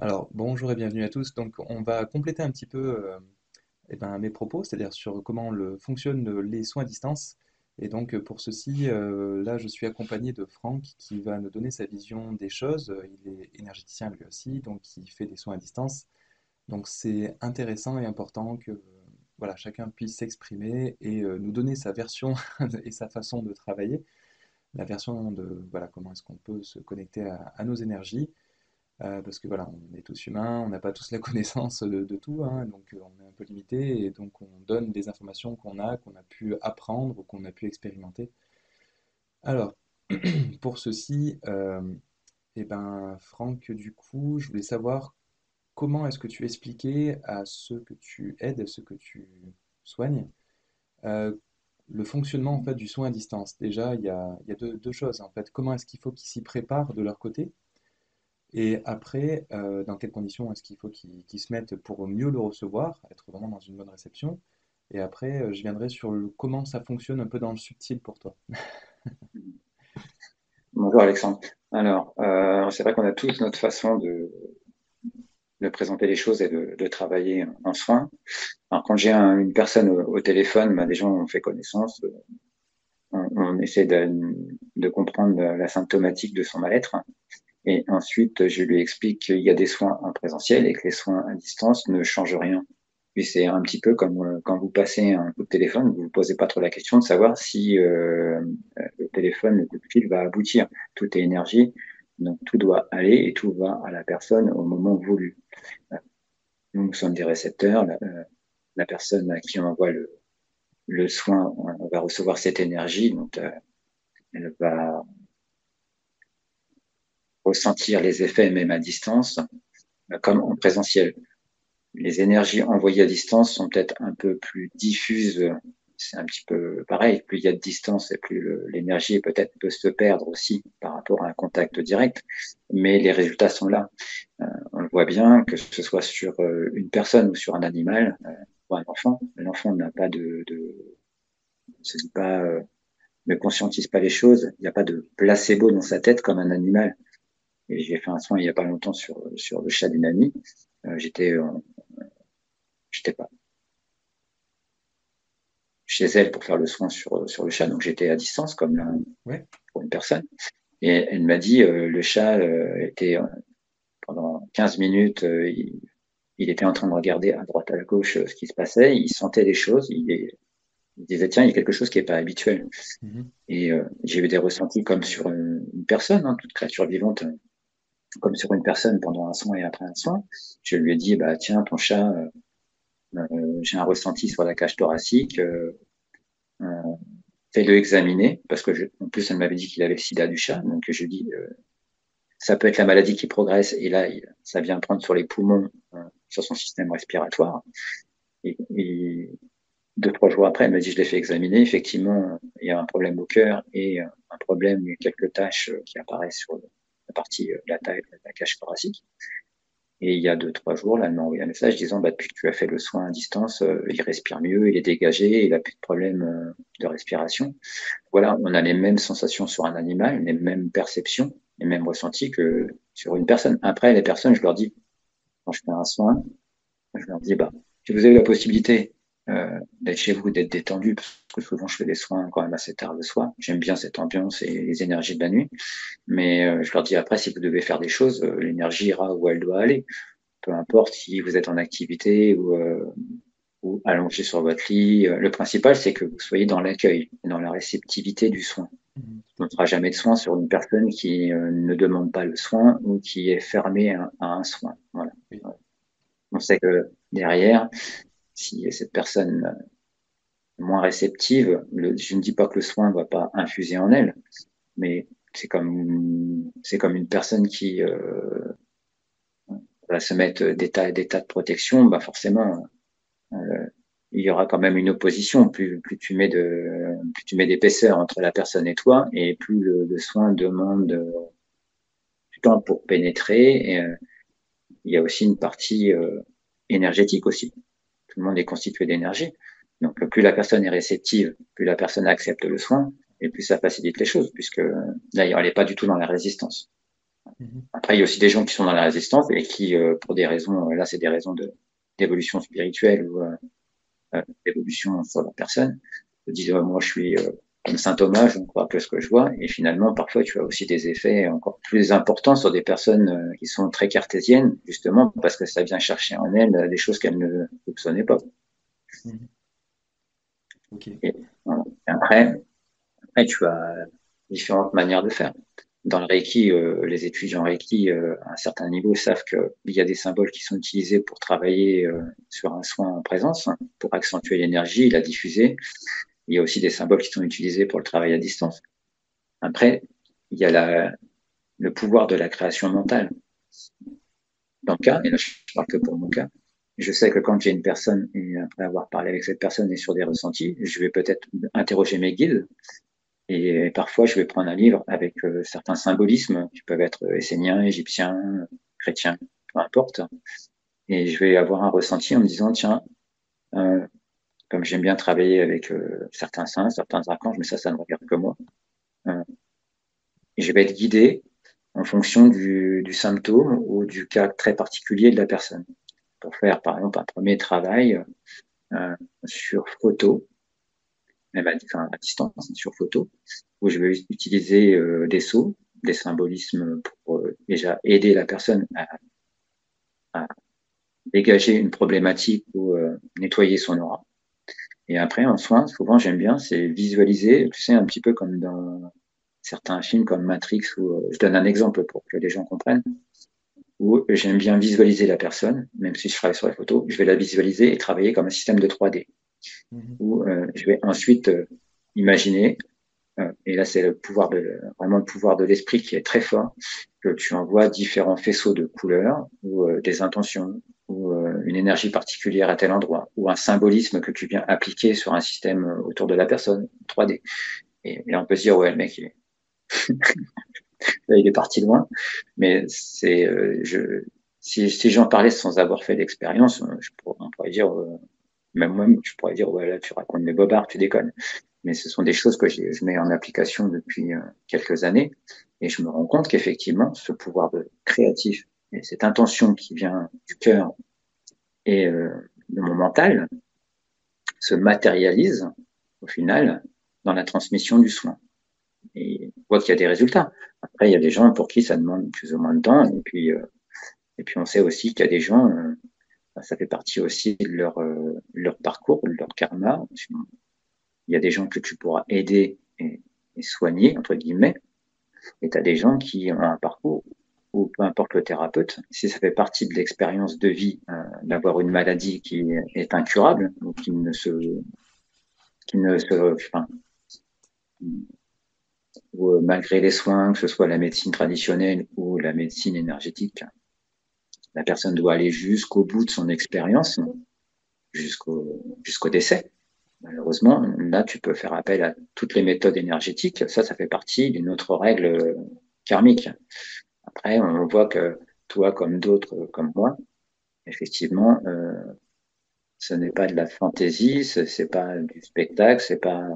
Alors, bonjour et bienvenue à tous. Donc, on va compléter un petit peu mes propos, c'est-à-dire sur comment fonctionnent les soins à distance. Et donc, pour ceci, là, je suis accompagné de Franck qui va nous donner sa vision des choses. Il est énergéticien lui aussi, donc il fait des soins à distance. Donc, c'est intéressant et important que voilà, chacun puisse s'exprimer et nous donner sa version et sa façon de travailler, la version de voilà, comment est-ce qu'on peut se connecter à nos énergies. Parce que voilà, on est tous humains, on n'a pas tous la connaissance de tout, hein, donc on est un peu limité, et donc on donne des informations qu'on a pu apprendre ou qu'on a pu expérimenter. Alors, pour ceci, Franck, du coup, je voulais savoir comment est-ce que tu expliquais à ceux que tu aides, à ceux que tu soignes, euh, le fonctionnement en fait du soin à distance. Déjà, il y a deux choses en fait. Comment est-ce qu'il faut qu'ils s'y préparent de leur côté? Et après, dans quelles conditions est-ce qu'il faut qu'ils se mettent pour mieux le recevoir, être vraiment dans une bonne réception? Et après, je viendrai sur comment ça fonctionne un peu dans le subtil pour toi. Bonjour Alexandre. Alors, c'est vrai qu'on a tous notre façon de présenter les choses et de travailler en soin. Alors, quand j'ai une personne au téléphone, ben, déjà on fait connaissance, on essaie de comprendre la symptomatique de son mal-être. Et ensuite, je lui explique qu'il y a des soins en présentiel et que les soins à distance ne changent rien. Puis c'est un petit peu comme quand vous passez un coup de téléphone, vous vous posez pas trop la question de savoir si le téléphone, le coup de fil va aboutir. Tout est énergie, donc tout doit aller et tout va à la personne au moment voulu. Nous sommes des récepteurs. La personne à qui on envoie le soin va recevoir cette énergie, donc elle va ressentir les effets même à distance, comme en présentiel. Les énergies envoyées à distance sont peut-être un peu plus diffuses. C'est un petit peu pareil. Plus il y a de distance et plus l'énergie peut-être peut se perdre aussi par rapport à un contact direct. Mais les résultats sont là. On le voit bien, que ce soit sur une personne ou sur un animal ou un enfant. L'enfant n'a pas se dit pas, ne conscientise pas les choses. Il n'y a pas de placebo dans sa tête comme un animal. Et j'ai fait un soin il n'y a pas longtemps sur le chat d'une amie. J'étais pas chez elle pour faire le soin sur le chat. Donc j'étais à distance comme Ouais. pour une personne. Et elle m'a dit le chat était pendant 15 minutes, il était en train de regarder à droite à gauche ce qui se passait. Il sentait des choses. Il disait tiens, il y a quelque chose qui n'est pas habituel. Mhm. Et j'ai eu des ressentis comme sur une personne, hein, toute créature vivante, comme sur une personne pendant un soin et après un soin. Je lui ai dit bah tiens, ton chat, j'ai un ressenti sur la cage thoracique. Euh, Fais-le examiner, parce que en plus, elle m'avait dit qu'il avait le sida du chat, donc je lui dis, ça peut être la maladie qui progresse, et là, ça vient prendre sur les poumons, sur son système respiratoire. Et 2, 3 jours après, elle m'a dit, je l'ai fait examiner, effectivement, il y a un problème au cœur et un problème, il y a quelques taches qui apparaissent sur la partie de la taille de la cage thoracique. Et il y a 2, 3 jours, là, elle m'a envoyé un message disant, bah, depuis que tu as fait le soin à distance, il respire mieux, il est dégagé, il a plus de problème de respiration. Voilà, on a les mêmes sensations sur un animal, les mêmes perceptions, les mêmes ressentis que sur une personne. Après, les personnes, je leur dis, quand je fais un soin, je leur dis, bah, si vous avez la possibilité d'être chez vous, d'être détendu, parce que souvent je fais des soins quand même assez tard le soir, j'aime bien cette ambiance et les énergies de la nuit, mais je leur dis après, si vous devez faire des choses, l'énergie ira où elle doit aller, peu importe si vous êtes en activité ou allongé sur votre lit. Le principal, c'est que vous soyez dans l'accueil, dans la réceptivité du soin. Mhm. On Tout ne à fait. fera jamais de soin sur une personne qui ne demande pas le soin ou qui est fermée à un soin. Voilà. Oui. On sait que derrière, si cette personne est moins réceptive, je ne dis pas que le soin ne va pas infuser en elle, mais c'est comme une personne qui va se mettre des tas de protection, bah forcément, euh, il y aura quand même une opposition. Plus plus tu mets d'épaisseur entre la personne et toi, et plus le soin demande du temps pour pénétrer. Et, il y a aussi une partie énergétique aussi. Tout le monde est constitué d'énergie. Donc, plus la personne est réceptive, plus la personne accepte le soin, et plus ça facilite les choses, puisque là, elle n'est pas du tout dans la résistance. Mhm. Après, il y a aussi des gens qui sont dans la résistance et qui, pour des raisons, là, c'est des raisons d'évolution spirituelle ou d'évolution sur la personne, se disent, ouais, moi, je suis comme saint Thomas, je ne crois que ce que je vois. Et finalement, parfois, tu as aussi des effets encore plus importants sur des personnes qui sont très cartésiennes, justement, parce que ça vient chercher en elles des choses qu'elles ne soupçonnaient pas. Mhm. Ok. Et, voilà. Et après, tu as différentes manières de faire. Dans le Reiki, les étudiants Reiki, à un certain niveau, savent qu'il y a des symboles qui sont utilisés pour travailler sur un soin en présence, hein, pour accentuer l'énergie, la diffuser. Il y a aussi des symboles qui sont utilisés pour le travail à distance. Après, il y a le pouvoir de la création mentale. Dans le cas, et là je parle que pour mon cas, je sais que quand j'ai une personne, et après avoir parlé avec cette personne et sur des ressentis, je vais peut-être interroger mes guides. Et parfois, je vais prendre un livre avec certains symbolismes qui peuvent être esséniens, égyptiens, chrétiens, peu importe. Et je vais avoir un ressenti en me disant, tiens, euh, comme j'aime bien travailler avec certains saints, certains archanges, mais ça ne regarde que moi, euh, et je vais être guidé en fonction du symptôme ou du cas très particulier de la personne. Pour faire, par exemple, un premier travail euh, sur photo, même à distance, sur photo, où je vais utiliser des sceaux, des symbolismes pour déjà aider la personne à dégager une problématique ou nettoyer son aura. Et après, en soin, souvent j'aime bien, c'est visualiser, tu sais, un petit peu comme dans certains films comme Matrix, où je donne un exemple pour que les gens comprennent, où j'aime bien visualiser la personne, même si je travaille sur la photo, je vais la visualiser et travailler comme un système de 3D, Mhm. où je vais ensuite imaginer. Et là, c'est vraiment le pouvoir de l'esprit qui est très fort, que tu envoies différents faisceaux de couleurs ou des intentions ou une énergie particulière à tel endroit ou un symbolisme que tu viens appliquer sur un système autour de la personne, 3D. Et on peut se dire, ouais, le mec, il est parti loin. Mais si j'en parlais sans avoir fait l'expérience, on pourrait dire, même moi, je pourrais dire, ouais, là, tu racontes des bobards, tu déconnes. Mais ce sont des choses que je mets en application depuis quelques années et je me rends compte qu'effectivement, ce pouvoir créatif et cette intention qui vient du cœur et de mon mental se matérialise au final dans la transmission du soin. Et on voit qu'il y a des résultats. Après, il y a des gens pour qui ça demande plus ou moins de temps et puis on sait aussi qu'il y a des gens, ça fait partie aussi de leur parcours, de leur karma. Il y a des gens que tu pourras aider et soigner, entre guillemets, et tu as des gens qui ont un parcours ou peu importe le thérapeute, si ça fait partie de l'expérience de vie d'avoir une maladie qui est incurable ou qui ne se, enfin, ou, malgré les soins, que ce soit la médecine traditionnelle ou la médecine énergétique, la personne doit aller jusqu'au bout de son expérience, jusqu'au décès. Malheureusement, là, tu peux faire appel à toutes les méthodes énergétiques. Ça fait partie d'une autre règle karmique. Après, on voit que toi, comme d'autres, comme moi, effectivement, ce n'est pas de la fantaisie, c'est pas du spectacle, c'est pas.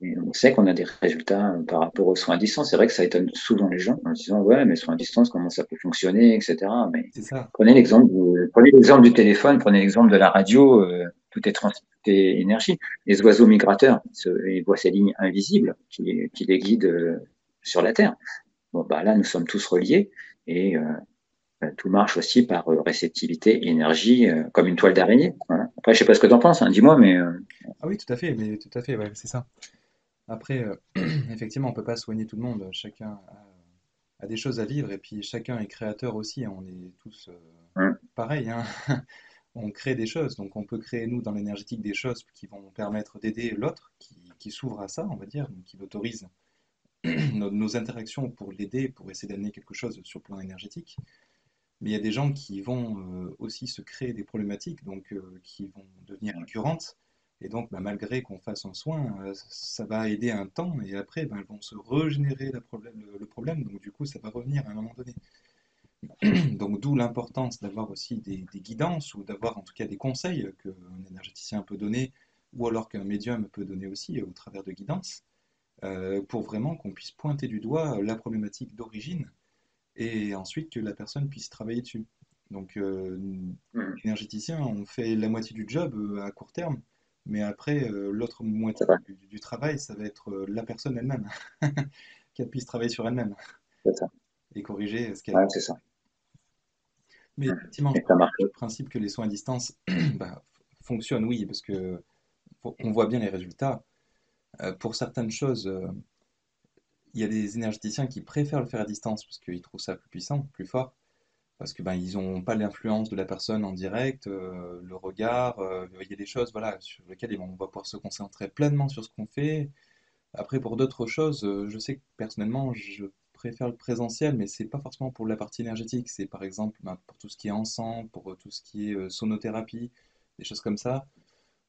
Et on sait qu'on a des résultats par rapport aux soins à distance. C'est vrai que ça étonne souvent les gens en disant ouais, mais soins à distance, comment ça peut fonctionner, etc. Mais C'est ça. prenez l'exemple du téléphone, prenez l'exemple de la radio. Tout est énergie. Les oiseaux migrateurs, ils voient ces lignes invisibles qui les guident sur la Terre. Bon, bah là, nous sommes tous reliés et tout marche aussi par réceptivité, énergie, comme une toile d'araignée. Voilà. Après, je sais pas ce que tu en penses, hein, dis-moi, mais Ah oui, tout à fait, mais tout à fait, ouais, c'est ça. Après, effectivement, on peut pas soigner tout le monde. Chacun a des choses à vivre et puis chacun est créateur aussi, hein. On est tous hein, pareils, hein. On crée des choses, donc on peut créer nous dans l'énergétique des choses qui vont permettre d'aider l'autre, qui s'ouvre à ça, on va dire, donc qui autorise nos interactions pour l'aider, pour essayer d'amener quelque chose sur le plan énergétique. Mais il y a des gens qui vont aussi se créer des problématiques, donc qui vont devenir récurrentes. Et donc, bah, malgré qu'on fasse un soin, ça va aider un temps, et après, bah, elles vont se régénérer le problème, donc du coup, ça va revenir à un moment donné. Donc, d'où l'importance d'avoir aussi des guidances, ou d'avoir en tout cas des conseils qu'un énergéticien peut donner, ou alors qu'un médium peut donner aussi au travers de guidances, pour vraiment qu'on puisse pointer du doigt la problématique d'origine et ensuite que la personne puisse travailler dessus. Donc, Mhm. énergéticien, on fait la moitié du job à court terme, mais après, l'autre moitié C'est vrai, du travail, ça va être la personne elle-même, qu'elle puisse travailler sur elle-même c'est ça. et corriger ce qu'elle. Ouais, c'est ça. Mais Mhm. effectivement, je Et ça partage marche. le principe que les soins à distance bah, fonctionnent, oui, parce que on voit bien les résultats. Pour certaines choses, il y a des énergéticiens qui préfèrent le faire à distance parce qu'ils trouvent ça plus puissant, plus fort, parce que ben ils n'ont pas l'influence de la personne en direct, le regard, il y a des choses voilà sur lesquelles on va pouvoir se concentrer pleinement sur ce qu'on fait. Après pour d'autres choses, je sais que personnellement je préfère le présentiel, mais c'est pas forcément pour la partie énergétique, c'est par exemple ben, pour tout ce qui est encens, pour tout ce qui est sonothérapie, des choses comme ça.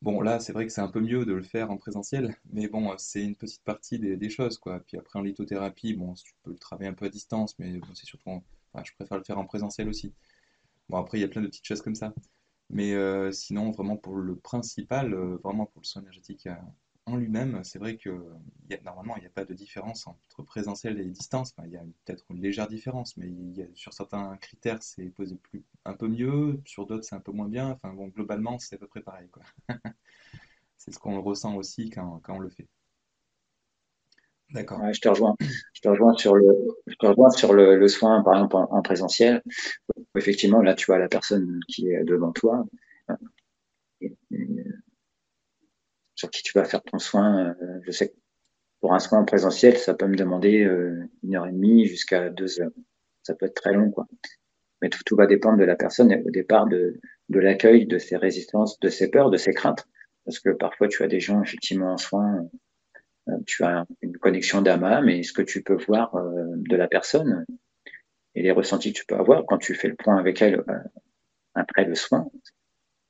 Bon, là, c'est vrai que c'est un peu mieux de le faire en présentiel, mais bon, c'est une petite partie des choses, quoi. Puis après, en lithothérapie, bon, tu peux le travailler un peu à distance, mais bon, c'est surtout, enfin, je préfère le faire en présentiel aussi. Bon, après, il y a plein de petites choses comme ça. Mais sinon, vraiment, pour le principal, vraiment pour le soin énergétique en lui-même, c'est vrai que normalement, il n'y a pas de différence entre présentiel et distance. Enfin, il y a peut-être une légère différence, mais sur certains critères, c'est posé un peu mieux, sur d'autres, c'est un peu moins bien. Enfin, bon, globalement, c'est à peu près pareil, quoi. C'est ce qu'on ressent aussi quand on le fait. D'accord. Ouais, je te rejoins. Je te rejoins sur le soin, par exemple, en présentiel. Effectivement, là, tu as la personne qui est devant toi, et sur qui tu vas faire ton soin. Je sais que pour un soin en présentiel, ça peut me demander 1 heure et demie jusqu'à 2 heures. Ça peut être très long, quoi. Mais tout va dépendre de la personne au départ, de l'accueil, de ses résistances, de ses peurs, de ses craintes. Parce que parfois, tu as des gens effectivement en soins, tu as une connexion d'âme à âme, et ce que tu peux voir de la personne et les ressentis que tu peux avoir quand tu fais le point avec elle après le soin,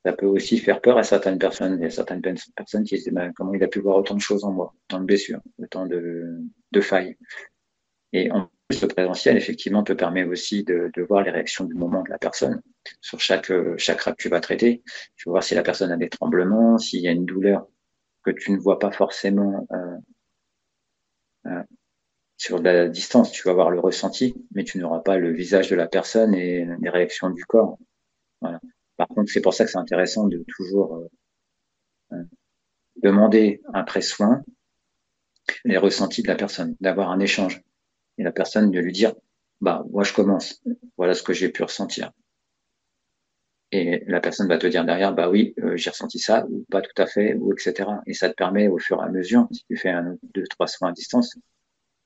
ça peut aussi faire peur à certaines personnes. Il y a certaines personnes qui se disent ben, comment il a pu voir autant de choses en moi, autant de blessures, autant de failles. Et en plus, le présentiel, effectivement, te permet aussi de voir les réactions du moment de la personne. Sur chaque chakra que tu vas traiter, tu vas voir si la personne a des tremblements, s'il y a une douleur que tu ne vois pas forcément euh, sur la distance. Tu vas voir le ressenti, mais tu n'auras pas le visage de la personne et les réactions du corps. Voilà. Par contre, c'est pour ça que c'est intéressant de toujours demander après soin les ressentis de la personne, d'avoir un échange. Et la personne de lui dire, bah, moi je commence, voilà ce que j'ai pu ressentir. Et la personne va te dire derrière, bah oui, j'ai ressenti ça, ou pas tout à fait, ou etc. Et ça te permet au fur et à mesure, si tu fais un, deux, trois soins à distance,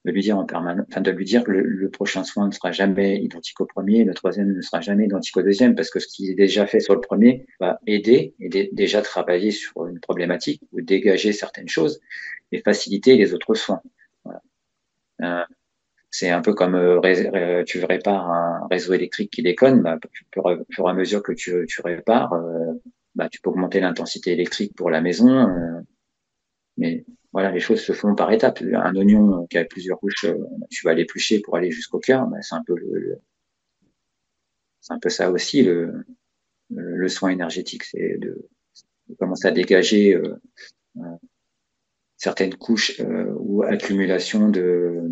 de lui dire en permanence, enfin de lui dire que le prochain soin ne sera jamais identique au premier, le troisième ne sera jamais identique au deuxième, parce que ce qui est déjà fait sur le premier va aider et déjà travailler sur une problématique ou dégager certaines choses et faciliter les autres soins. Voilà. Euh, c'est un peu comme tu répares un réseau électrique qui déconne, bah, au fur et à mesure que tu répares, bah, tu peux augmenter l'intensité électrique pour la maison, mais voilà, les choses se font par étapes. Un oignon qui a plusieurs couches, tu vas l'éplucher pour aller jusqu'au cœur, bah, c'est un peu ça aussi le soin énergétique, c'est de commencer à dégager certaines couches ou accumulation de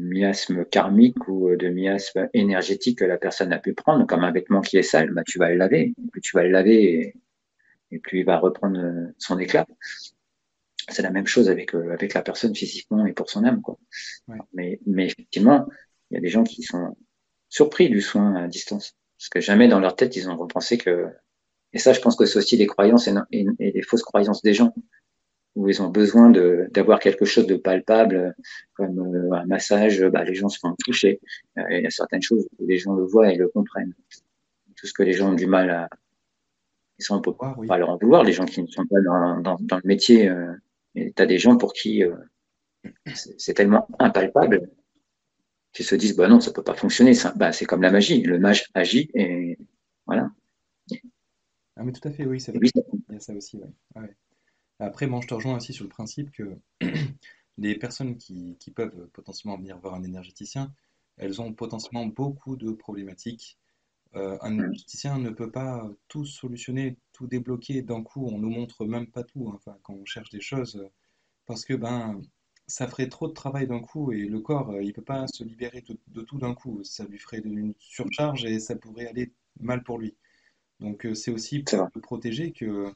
miasmes karmiques ou de miasmes énergétiques que la personne a pu prendre, comme un vêtement qui est sale, bah, tu vas le laver. Et plus tu vas le laver, et plus il va reprendre son éclat. C'est la même chose avec la personne physiquement et pour son âme, quoi. Ouais. Mais effectivement, il y a des gens qui sont surpris du soin à distance. Parce que jamais dans leur tête, ils ont pensé que... Et ça, je pense que c'est aussi des croyances et des fausses croyances des gens, où ils ont besoin d'avoir quelque chose de palpable, comme un massage, bah, les gens se font toucher. Il y a certaines choses où les gens le voient et le comprennent. Tout ce que les gens ont du mal à... Ça, on peut Ah oui. pas leur en vouloir, les gens qui ne sont pas dans le métier. Et tu as des gens pour qui c'est tellement impalpable qu'ils se disent, bah non, ça peut pas fonctionner. Ça, bah, c'est comme la magie. Le mage agit et voilà. Ah mais tout à fait, oui, c'est Et vrai. lui, Il y a ça aussi, ouais. Ah ouais. Après, moi, je te rejoins aussi sur le principe que les personnes qui peuvent potentiellement venir voir un énergéticien, elles ont potentiellement beaucoup de problématiques. Un énergéticien ne peut pas tout solutionner, tout débloquer d'un coup. On nous montre même pas tout, hein. Enfin, quand on cherche des choses, parce que ben ça ferait trop de travail d'un coup et le corps, il peut pas se libérer de tout d'un coup. Ça lui ferait une surcharge et ça pourrait aller mal pour lui. Donc c'est aussi C'est pour vrai. le protéger que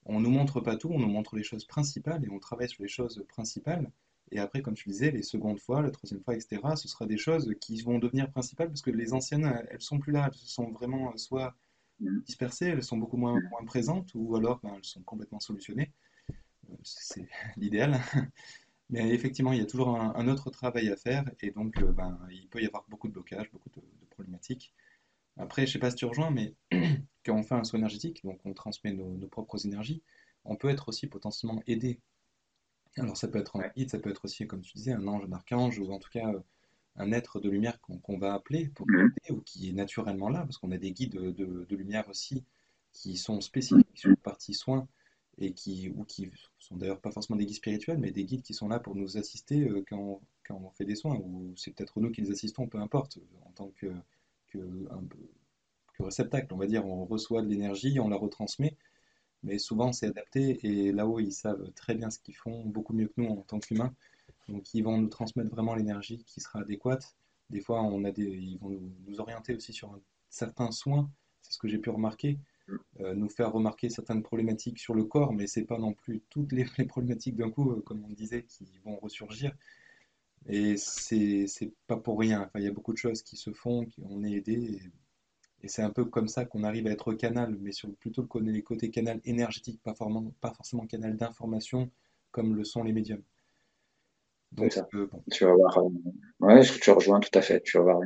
on nous montre pas tout, on nous montre les choses principales et on travaille sur les choses principales. Et après, comme tu disais, les secondes fois, la troisième fois, etc., ce sera des choses qui vont devenir principales parce que les anciennes, elles sont plus là, elles se sont vraiment soit Mhm. dispersées, elles sont beaucoup moins présentes, ou alors ben, elles sont complètement solutionnées. C'est l'idéal. Mais effectivement, il y a toujours un autre travail à faire et donc ben, il peut y avoir beaucoup de blocages, beaucoup de problématiques. Après, je sais pas si tu rejoins, mais quand on fait un soin énergétique, donc on transmet nos propres énergies, on peut être aussi potentiellement aidé. Alors ça peut être un Ouais. guide, ça peut être aussi, comme tu disais, un ange, un archange, ou en tout cas un être de lumière qu'on va appeler pour nous Mhm. aider, ou qui est naturellement là, parce qu'on a des guides de lumière aussi qui sont spécifiques sur la partie soins, ou qui sont d'ailleurs pas forcément des guides spirituels, mais des guides qui sont là pour nous assister quand on fait des soins, ou c'est peut-être nous qui les assistons, peu importe, en tant que, un que réceptacle, on va dire, on reçoit de l'énergie, on la retransmet, mais souvent c'est adapté et là-haut ils savent très bien ce qu'ils font, beaucoup mieux que nous en tant qu'humains, donc ils vont nous transmettre vraiment l'énergie qui sera adéquate. Des fois ils vont nous orienter aussi sur certains soins, c'est ce que j'ai pu remarquer, nous faire remarquer certaines problématiques sur le corps, mais c'est pas non plus toutes les problématiques d'un coup, comme on disait, qui vont ressurgir. Et c'est pas pour rien. Enfin, il y a beaucoup de choses qui se font, on est aidé. Et c'est un peu comme ça qu'on arrive à être canal, mais sur plutôt les côtés canal énergétique, pas forcément canal d'information, comme le sont les médiums. C'est Donc, ça. bon. Tu vas avoir, ouais, tu rejoins tout à fait. Tu vas avoir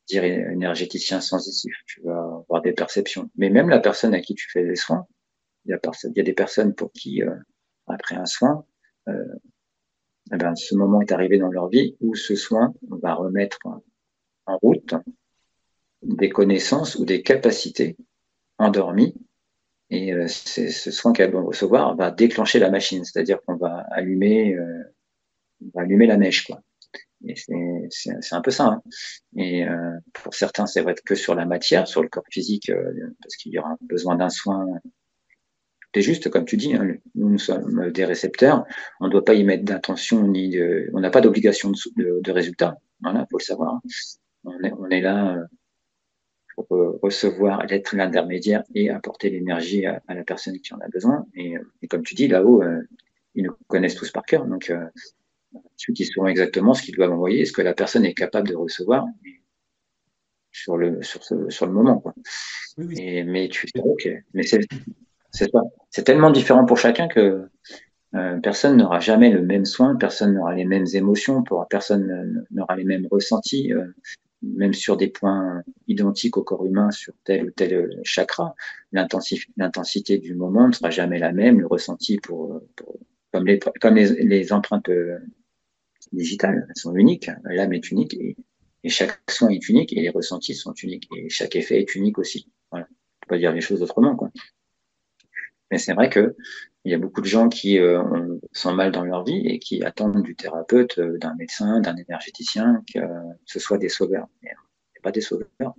dire énergéticien sensitif. Tu vas avoir des perceptions. Mais même la personne à qui tu fais les soins, il y a des personnes pour qui, après un soin, euh, eh ben, ce moment est arrivé dans leur vie où ce soin va remettre en route des connaissances ou des capacités endormies. Et ce soin qu'elles vont recevoir va déclencher la machine, c'est-à-dire qu'on va allumer la mèche, quoi. Et c'est un peu ça. Hein. Et pour certains, c'est vrai que sur la matière, sur le corps physique, parce qu'il y aura besoin d'un soin. C'est juste, comme tu dis, hein, nous sommes des récepteurs. On ne doit pas y mettre d'intention on n'a pas d'obligation de résultat. Voilà, faut le savoir. Hein. On est là pour recevoir, être l'intermédiaire et apporter l'énergie à la personne qui en a besoin. Et comme tu dis, là-haut, ils nous connaissent tous par cœur. Donc, ils sauront exactement ce qu'ils doivent envoyer, ce que la personne est capable de recevoir sur le moment, quoi. Oui, oui, Mais tu sais, ok. Mais c'est ça. C'est tellement différent pour chacun que personne n'aura jamais le même soin, personne n'aura les mêmes émotions, personne n'aura les mêmes ressentis, même sur des points identiques au corps humain, sur tel ou tel chakra. L'intensité du moment ne sera jamais la même, le ressenti comme les empreintes digitales, elles sont uniques, l'âme est unique et chaque soin est unique et les ressentis sont uniques et chaque effet est unique aussi. Voilà. On peut pas dire les choses autrement, quoi. Mais c'est vrai que il y a beaucoup de gens qui sont mal dans leur vie et qui attendent du thérapeute, d'un médecin, d'un énergéticien, que ce soit des sauveurs. Mais on n'est pas des sauveurs.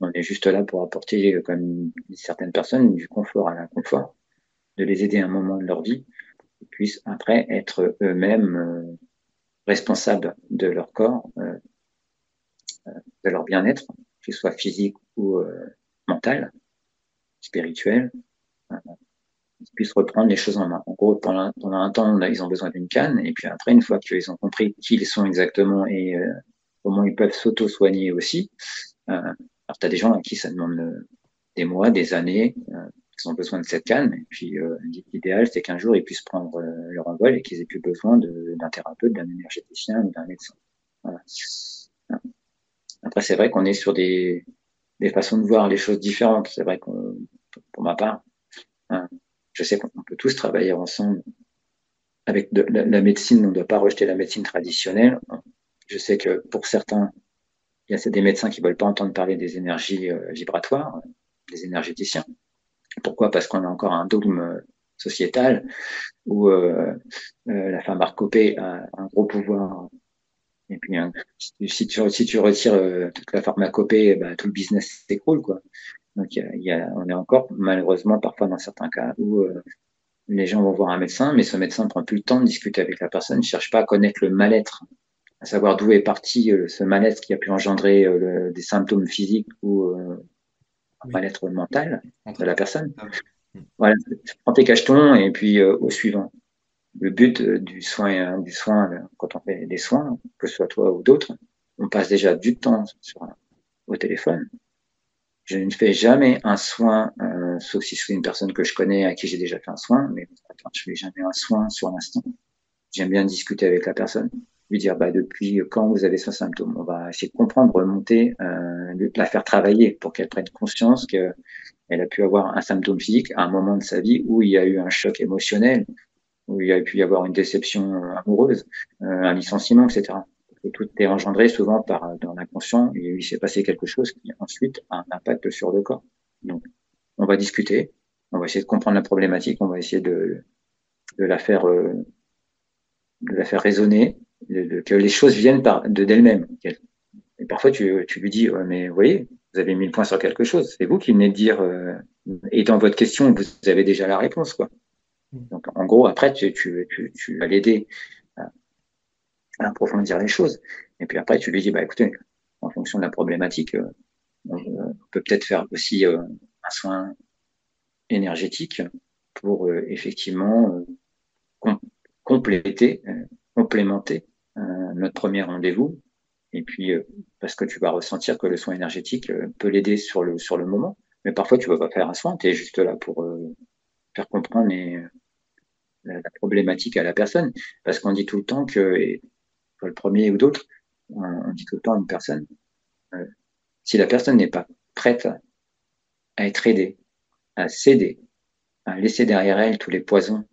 On est juste là pour apporter, comme certaines personnes, du confort à l'inconfort, de les aider à un moment de leur vie, et puissent après être eux-mêmes responsables de leur corps, de leur bien-être, qu'il soit physique ou mental, spirituel, ils puissent reprendre les choses en main. En gros, pendant un temps, ils ont besoin d'une canne, et puis après, une fois qu'ils ont compris qui ils sont exactement et comment ils peuvent s'auto-soigner aussi, alors tu as des gens à qui ça demande des mois, des années, ils ont besoin de cette canne, et puis l'idéal, c'est qu'un jour, ils puissent prendre leur envol et qu'ils aient plus besoin d'un thérapeute, d'un énergéticien ou d'un médecin. Voilà. Après, c'est vrai qu'on est sur des façons de voir les choses différentes. C'est vrai que pour ma part, hein, je sais qu'on peut tous travailler ensemble avec la médecine. On ne doit pas rejeter la médecine traditionnelle. Je sais que pour certains, il y a des médecins qui ne veulent pas entendre parler des énergies vibratoires, des énergéticiens. Pourquoi? Parce qu'on a encore un dogme sociétal où la pharmacopée a un gros pouvoir. Et puis, hein, si tu retires toute la pharmacopée, bah, tout le business s'écroule, quoi. Donc, on est encore, malheureusement, parfois dans certains cas où les gens vont voir un médecin, mais ce médecin ne prend plus le temps de discuter avec la personne, ne cherche pas à connaître le mal-être, à savoir d'où est parti ce mal-être qui a pu engendrer des symptômes physiques ou un Oui, mal-être mental on de traite la personne. ça, oui. Mm. Voilà, tu prends tes cachetons et puis au suivant. Le but du soin, quand on fait des soins, que ce soit toi ou d'autres, on passe déjà du temps au téléphone. Je ne fais jamais un soin, sauf si c'est une personne que je connais à qui j'ai déjà fait un soin, mais je fais jamais un soin sur l'instant. J'aime bien discuter avec la personne, lui dire bah, depuis quand vous avez ce symptôme. On va essayer de comprendre, remonter, la faire travailler pour qu'elle prenne conscience qu'elle a pu avoir un symptôme physique à un moment de sa vie où il y a eu un choc émotionnel, où il y a pu y avoir une déception amoureuse, un licenciement, etc. Et tout est engendré souvent dans l'inconscient et il s'est passé quelque chose qui ensuite a un impact sur le corps. Donc, on va discuter, on va essayer de comprendre la problématique, on va essayer de la faire de la faire raisonner, que les choses viennent d'elles-mêmes. Et parfois, tu lui dis, mais vous voyez, vous avez mis le point sur quelque chose. C'est vous qui venez de dire, et dans votre question, vous avez déjà la réponse, quoi. Mm. Donc, en gros, après, tu vas l'aider à approfondir les choses. Et puis après, tu lui dis, bah, écoutez, en fonction de la problématique, on peut peut-être faire aussi un soin énergétique pour effectivement com compléter, complémenter notre premier rendez-vous. Et puis, parce que tu vas ressentir que le soin énergétique peut l'aider sur le moment. Mais parfois, tu vas pas faire un soin, tu es juste là pour faire comprendre la problématique à la personne. Parce qu'on dit tout le temps que, et, le premier ou d'autres, on dit tout le temps à une personne, euh, si la personne n'est pas prête à être aidée, à céder, à laisser derrière elle tous les poisons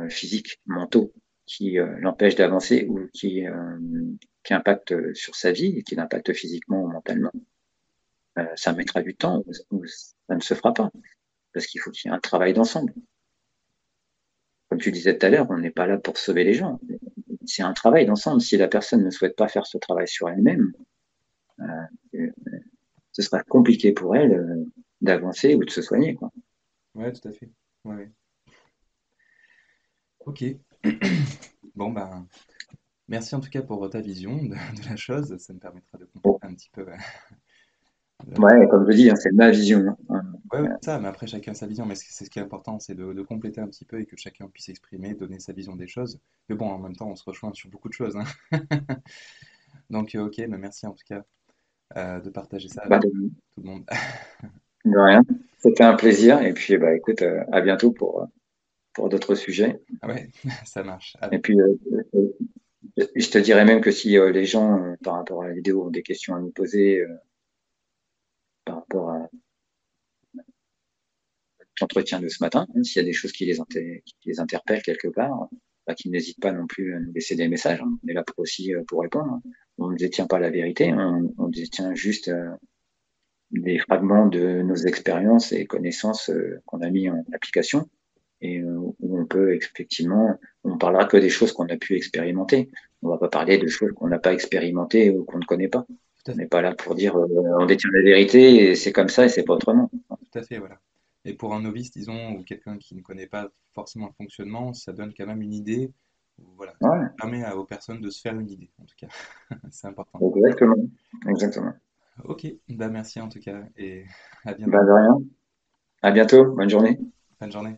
physiques, mentaux, qui l'empêchent d'avancer ou qui impactent sur sa vie et qui l'impactent physiquement ou mentalement, ça mettra du temps ou ça ne se fera pas. Parce qu'il faut qu'il y ait un travail d'ensemble. Comme tu disais tout à l'heure, on n'est pas là pour sauver les gens. C'est un travail d'ensemble. Si la personne ne souhaite pas faire ce travail sur elle-même, euh, ce sera compliqué pour elle d'avancer ou de se soigner, quoi. Ouais, tout à fait. Ouais, ouais. Ok. Bon, ben, merci en tout cas pour ta vision de la chose. Ça me permettra de Bon. compléter un petit peu. Ouais, comme je dis, hein, c'est ma vision, hein. Ouais, ouais, ça, mais après chacun sa vision. Mais c'est ce qui est important, c'est de compléter un petit peu et que chacun puisse exprimer, donner sa vision des choses. Mais bon, en même temps, on se rejoint sur beaucoup de choses, hein. Donc, ok, mais merci en tout cas de partager ça Bah, avec tout le monde. de rien. C'était un plaisir. Et puis, bah, écoute, à bientôt pour d'autres sujets. Ah ouais, ça marche. Et puis, je te dirais même que si les gens, par rapport à la vidéo, ont des questions à nous poser par rapport à l'entretien de ce matin, hein, s'il y a des choses qui les interpellent quelque part, bah, qu'ils n'hésitent pas non plus à nous laisser des messages, hein. On est là pour aussi pour répondre, hein. On ne détient pas la vérité, on détient juste des fragments de nos expériences et connaissances qu'on a mis en application et où on peut effectivement, on parlera que des choses qu'on a pu expérimenter. On va pas parler de choses qu'on n'a pas expérimentées ou qu'on ne connaît pas. Tout à On n'est fait, pas là pour dire on détient la vérité et c'est comme ça et c'est pas autrement. tout à fait, voilà. Et pour un novice, disons, ou quelqu'un qui ne connaît pas forcément le fonctionnement, ça donne quand même une idée. Voilà, ça Ouais, permet aux personnes de se faire une idée, en tout cas. C'est important. exactement. Exactement. Ok, bah merci en tout cas et à bientôt. Bah, de rien. À bientôt. Bonne journée. Bonne journée.